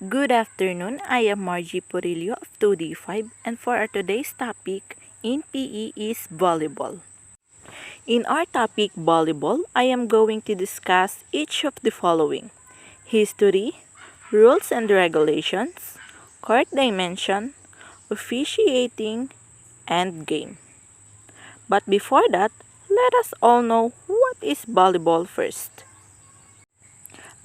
Good afternoon, I am Margie Purillo of 2D5 and for our today's topic in PE is volleyball. In our topic volleyball, I am going to discuss each of the following: history, rules and regulations, court dimension, officiating, and game. But before that, let us all know what is volleyball first.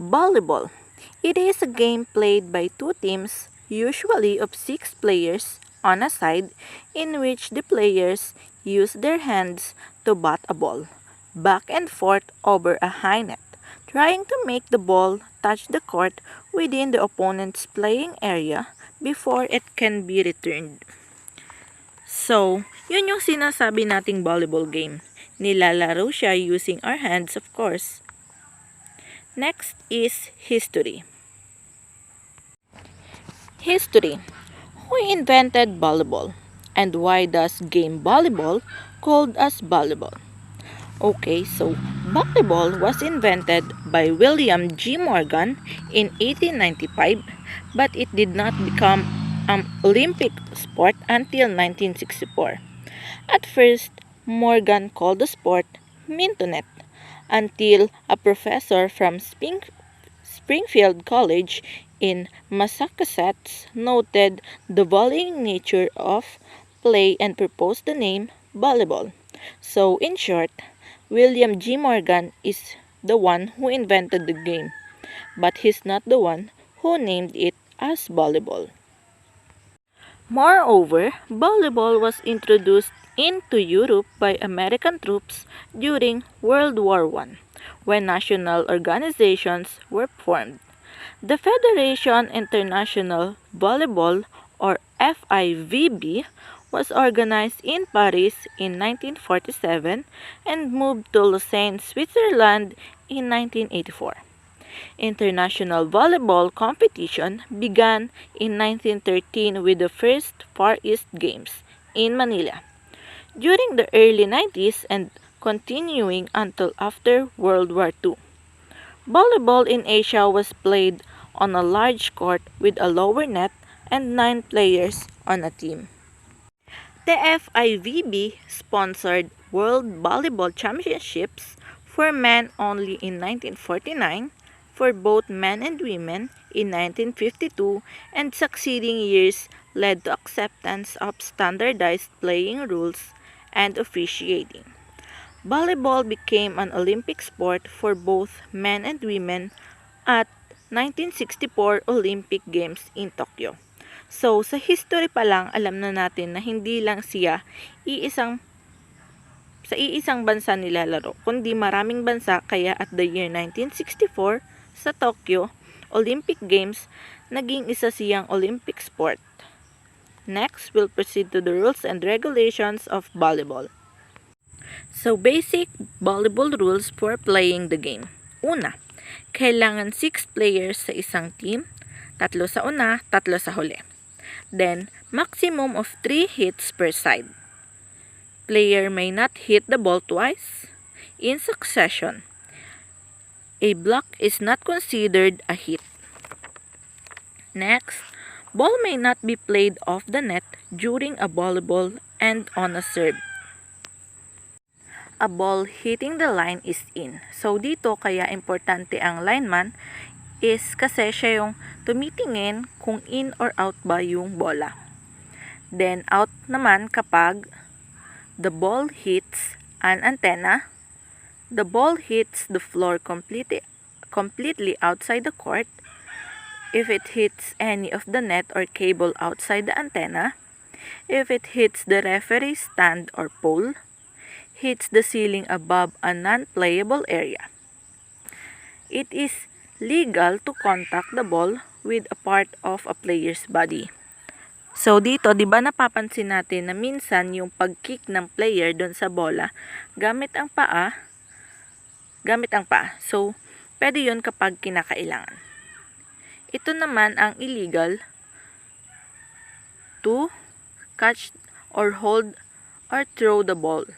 Volleyball. It is a game played by two teams, usually of 6 players, on a side, in which the players use their hands to bat a ball, back and forth over a high net, trying to make the ball touch the court within the opponent's playing area before it can be returned. So, yun yung sinasabi nating volleyball game. Nilalaro siya using our hands, of course. Next is history. History. Who invented volleyball? And why does game volleyball called as volleyball? Okay, so volleyball was invented by William G. Morgan in 1895, but it did not become an Olympic sport until 1964. At first, Morgan called the sport mintonet until a professor from Springfield College in Massachusetts noted the volleying nature of play and proposed the name volleyball. So, in short, William G. Morgan is the one who invented the game, but he's not the one who named it as volleyball. Moreover, volleyball was introduced into Europe by American troops during World War I, when national organizations were formed. The Federation International Volleyball, or FIVB, was organized in Paris in 1947 and moved to Lausanne, Switzerland in 1984. International volleyball competition began in 1913 with the first Far East Games in Manila. During the early 90s and continuing until after World War II, volleyball in Asia was played on a large court with a lower net and 9 players on a team. The FIVB sponsored World Volleyball Championships for men only in 1949, for both men and women in 1952, and succeeding years led to acceptance of standardized playing rules and officiating. Volleyball became an Olympic sport for both men and women at 1964 Olympic Games in Tokyo. So, sa history pa lang, alam na natin na hindi lang siya sa iisang bansa nilalaro, kundi maraming bansa, kaya at the year 1964 sa Tokyo Olympic Games, naging isa siyang Olympic sport. Next, we'll proceed to the rules and regulations of volleyball. So, basic volleyball rules for playing the game. Una, kailangan 6 players sa isang team, 3 sa una, 3 sa huli. Then, maximum of 3 hits per side. Player may not hit the ball twice in succession. A block is not considered a hit. Next, ball may not be played off the net during a volleyball and on a serve. A ball hitting the line is in. So dito kaya importante ang lineman is kasi siya yung tumitingin kung in or out ba yung bola. Then out naman kapag the ball hits an antenna, the ball hits the floor completely outside the court, if it hits any of the net or cable outside the antenna, if it hits the referee's stand or pole, hits the ceiling above a non-playable area. It is legal to contact the ball with a part of a player's body. So dito, 'di ba napapansin natin na minsan yung pag-kick ng player doon sa bola gamit ang paa. So, pwede 'yun kapag kinakailangan. Ito naman ang illegal, to catch or hold or throw the ball.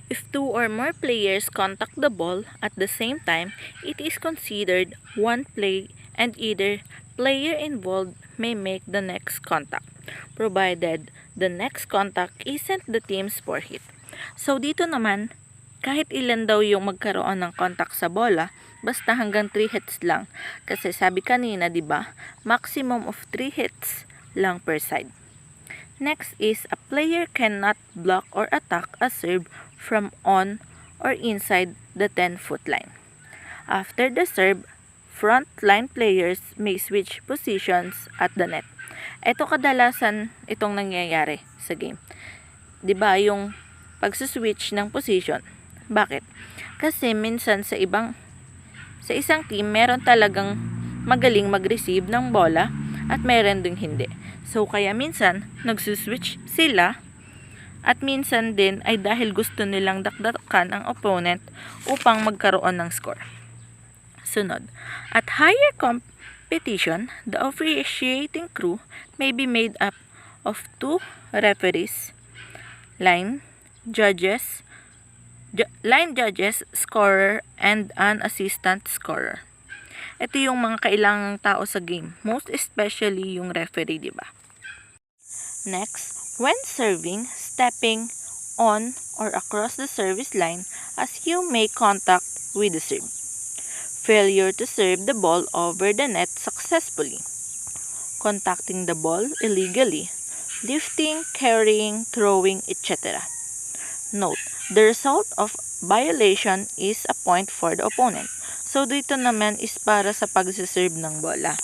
If 2 or more players contact the ball at the same time, it is considered one play and either player involved may make the next contact, provided the next contact isn't the team's score hit. So dito naman, kahit ilan daw yung magkaroon ng contact sa bola, basta hanggang 3 hits lang. Kasi sabi kanina, 'di ba? Maximum of 3 hits lang per side. Next is a player cannot block or attack a serve from on or inside the 10-foot line. After the serve, front line players may switch positions at the net. Ito kadalasan itong nangyayari sa game. 'Di ba yung pagsuswitch ng position? Bakit? Kasi minsan sa isang team meron talagang magaling mag-receive ng bola at meron ding hindi. So kaya minsan nagsuswitch sila at minsan din ay dahil gusto nilang dakdakan ang opponent upang magkaroon ng score. Sunod, at higher competition, the officiating crew may be made up of 2 referees, line judges, scorer, and an assistant scorer. Ito yung mga kailangang tao sa game, most especially yung referee, di ba? Next, when serving, stepping on or across the service line as you make contact with the serve. Failure to serve the ball over the net successfully. Contacting the ball illegally. Lifting, carrying, throwing, etc. Note, the result of violation is a point for the opponent. So dito naman is para sa pagsiserve ng bola.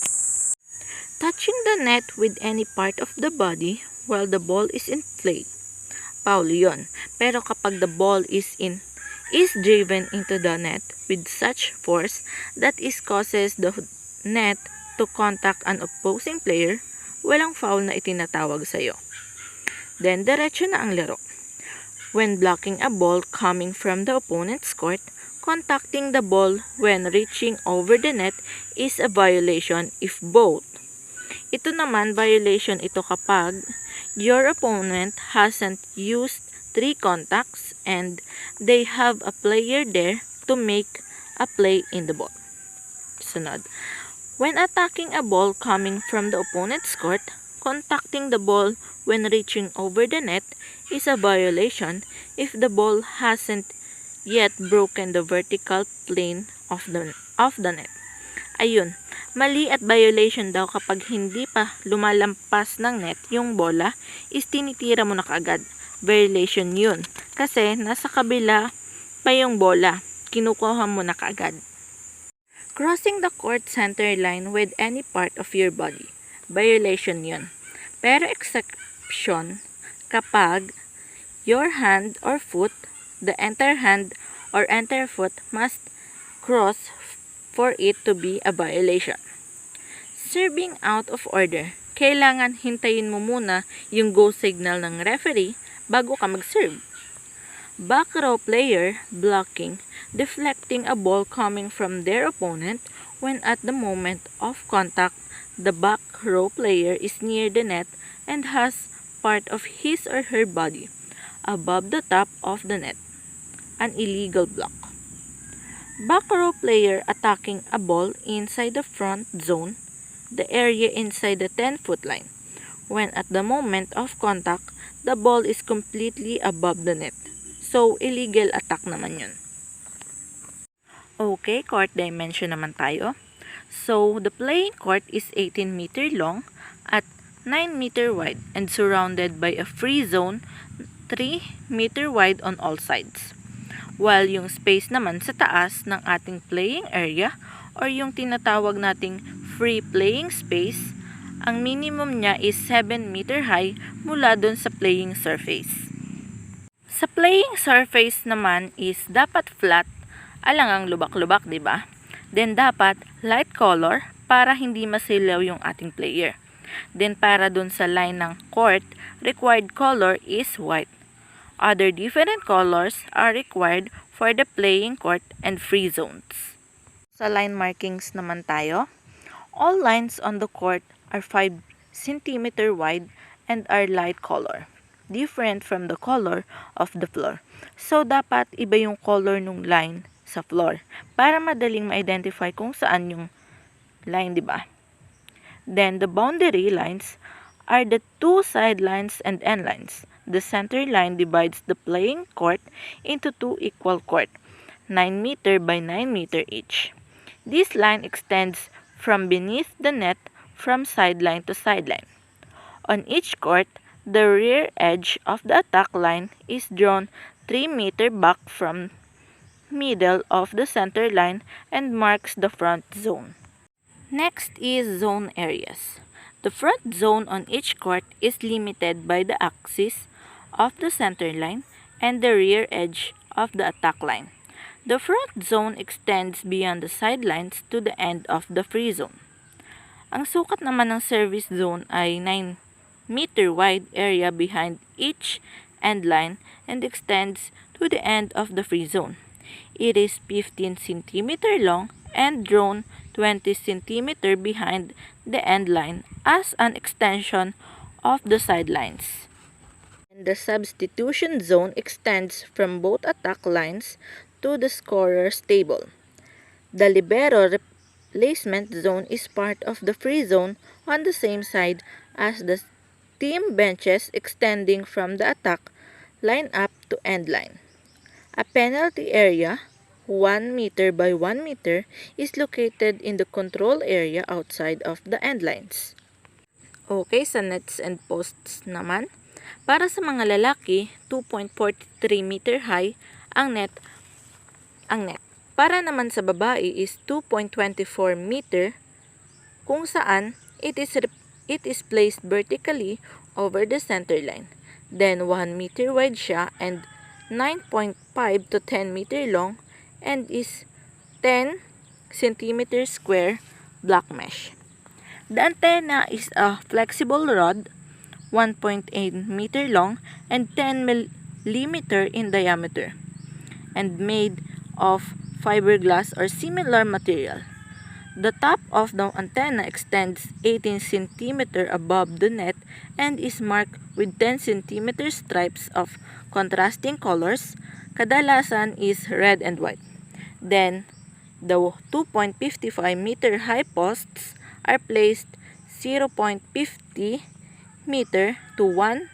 Touching the net with any part of the body while the ball is in play. Foul yun. Pero kapag the ball is driven into the net with such force that it causes the net to contact an opposing player, walang foul na itinatawag sa'yo. Then, diretso na ang laro. When blocking a ball coming from the opponent's court, contacting the ball when reaching over the net is a violation if both. Ito naman, violation ito kapag your opponent hasn't used 3 contacts and they have a player there to make a play in the ball. Sunod. When attacking a ball coming from the opponent's court, contacting the ball when reaching over the net is a violation if the ball hasn't yet broken the vertical plane of the net. Ayun, mali at violation daw kapag hindi pa lumalampas ng net yung bola is tinitira mo na kaagad. Violation yun. Kasi nasa kabila pa yung bola. Kinukuha mo na kaagad. Crossing the court center line with any part of your body. Violation yun. Pero exception kapag your hand or foot, the entire hand or entire foot must cross for it to be a violation. Serving out of order. Kailangan hintayin mo muna yung go signal ng referee bago ka mag-serve. Back row player blocking, deflecting a ball coming from their opponent when at the moment of contact, the back row player is near the net and has part of his or her body above the top of the net. An illegal block. Back row player attacking a ball inside the front zone, the area inside the 10-foot line, when at the moment of contact, the ball is completely above the net. So, illegal attack naman yun. Okay, court dimension naman tayo. So, the playing court is 18 meter long at 9 meter wide and surrounded by a free zone 3 meter wide on all sides. While yung space naman sa taas ng ating playing area or yung tinatawag nating free playing space, ang minimum niya is 7 meter high mula dun sa playing surface. Sa playing surface naman is dapat flat, alangang lubak-lubak, di ba? Then dapat light color para hindi masilaw yung ating player. Then para dun sa line ng court, required color is white. Other different colors are required for the playing court and free zones. Sa line markings naman tayo. All lines on the court are 5 cm wide and are light color, different from the color of the floor. So, dapat iba yung color ng line sa floor para madaling ma-identify kung saan yung line, di ba? Then the boundary lines are the two sidelines and end lines. The center line divides the playing court into two equal courts, 9 meter by 9 meter each. This line extends from beneath the net from sideline to sideline. On each court, the rear edge of the attack line is drawn 3 meter back from middle of the center line and marks the front zone. Next is zone areas. The front zone on each court is limited by the axis of the center line and the rear edge of the attack line. The front zone extends beyond the sidelines to the end of the free zone. Ang sukat naman ng service zone ay 9 meter wide area behind each end line and extends to the end of the free zone. It is 15 cm long and drawn 20 cm behind the end line as an extension of the sidelines. And the substitution zone extends from both attack lines to the scorer's table. The libero replacement zone is part of the free zone on the same side as the team benches extending from the attack line up to end line. A penalty area, 1 meter by 1 meter, is located in the control area outside of the end lines. Okay, sa nets and posts naman. Para sa mga lalaki, 2.43 meter high ang net. Para naman sa babae is 2.24 meter kung saan it is placed vertically over the center line. Then 1 meter wide siya and 9.5 to 10 meter long and is 10 centimeter square black mesh. The antenna is a flexible rod, 1.8 meter long and 10 millimeter in diameter, and made of fiberglass or similar material. The top of the antenna extends 18 cm above the net and is marked with 10 cm stripes of contrasting colors, kadalasan is red and white. Then, the 2.55 meter high posts are placed 0.50 meter to 1.0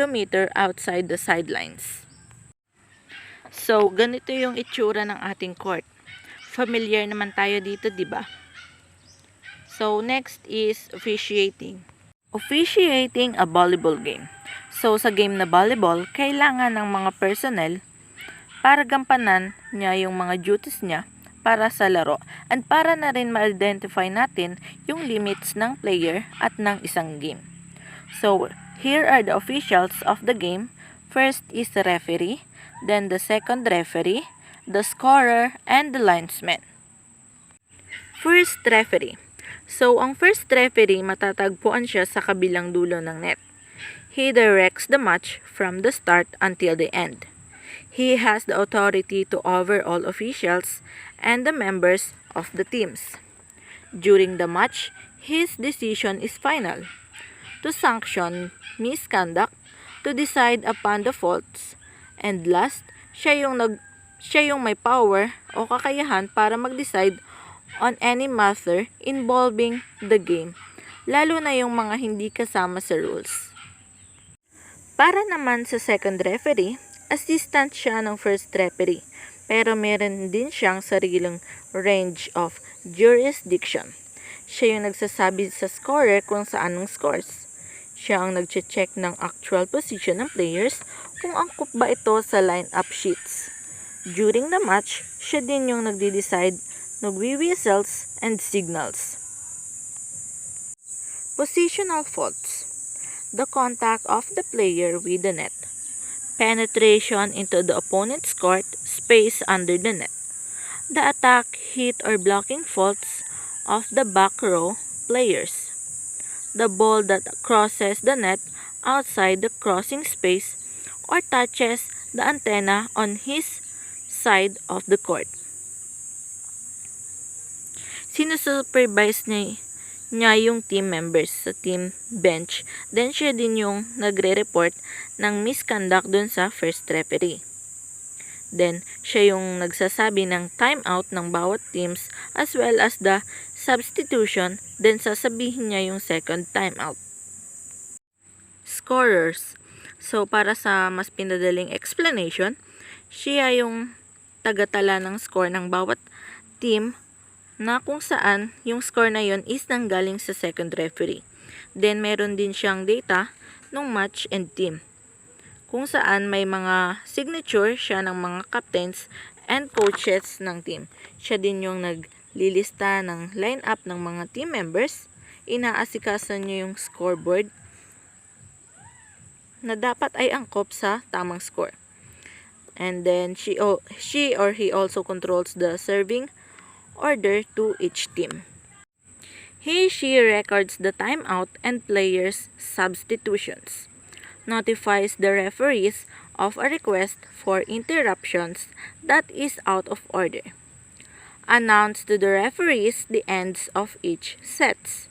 meter outside the sidelines. So, ganito yung itsura ng ating court. Familiar naman tayo dito, di ba? So, next is officiating. Officiating a volleyball game. So, sa game na volleyball, kailangan ng mga personnel para gampanan niya yung mga duties niya para sa laro at para na rin ma-identify natin yung limits ng player at ng isang game. So, here are the officials of the game. First is the referee, then the second referee, the scorer, and the linesman. First referee. So, ang first referee matatagpuan siya sa kabilang dulo ng net. He directs the match from the start until the end. He has the authority to overall officials and the members of the teams. During the match, his decision is final. To sanction misconduct, to decide upon the faults, and last, siya yung may power o kakayahan para mag-decide on any matter involving the game, lalo na yung mga hindi kasama sa rules. Para naman sa second referee, assistant siya ng first referee, pero meron din siyang sariling range of jurisdiction. Siya yung nagsasabi sa scorer kung saan ang scores. Siya ang nagche-check ng actual position ng players kung angkop ba ito sa line-up sheets. During the match, siya din yung nagde-decide, nagwi-whistles and signals. Positional faults. The contact of the player with the net. Penetration into the opponent's court, space under the net. The attack, hit, or blocking faults of the back row players. The ball that crosses the net outside the crossing space or touches the antenna on his side of the court. Sinusupervise niya yung team members sa team bench. Then siya din yung nagre-report ng misconduct dun sa first referee. Then siya yung nagsasabi ng timeout ng bawat teams as well as the substitution, then sasabihin niya yung second timeout. Scorers. So, para sa mas pinadaling explanation, siya yung tagatala ng score ng bawat team na kung saan yung score na yon is nanggaling sa second referee. Then, meron din siyang data ng match and team, kung saan may mga signature siya ng mga captains and coaches ng team. Siya din yung naglilista ng lineup ng mga team members. Inaasikaso niya yung scoreboard na dapat ay angkop sa tamang score. And then, she or he also controls the serving order to each team. She records the timeout and players' substitutions, notifies the referees of a request for interruptions that is out of order, announce to the referees the ends of each sets,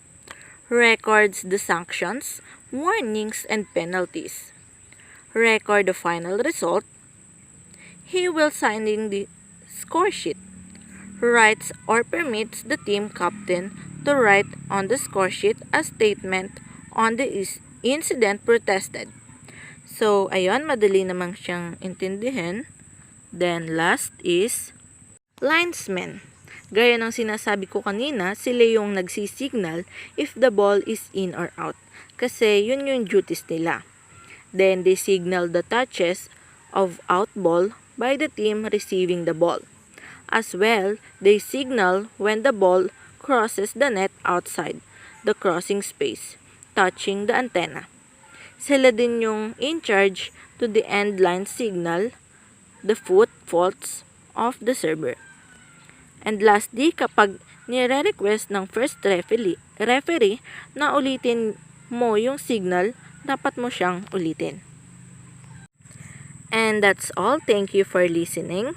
records the sanctions, warnings, and penalties, record the final result. He will sign in the score sheet, writes or permits the team captain to write on the score sheet a statement on the incident protested. So, ayun, madali namang siyang intindihin. Then, last is linesmen. Gaya ng sinasabi ko kanina, sila yung nagsisignal if the ball is in or out. Kasi yun yung duties nila. Then, they signal the touches of out ball by the team receiving the ball. As well, they signal when the ball crosses the net outside the crossing space, touching the antenna. Sila din yung in charge to the end line signal the foot faults of the server. And lastly, kapag nire-request ng first referee na ulitin mo yung signal, dapat mo siyang ulitin. And that's all. Thank you for listening.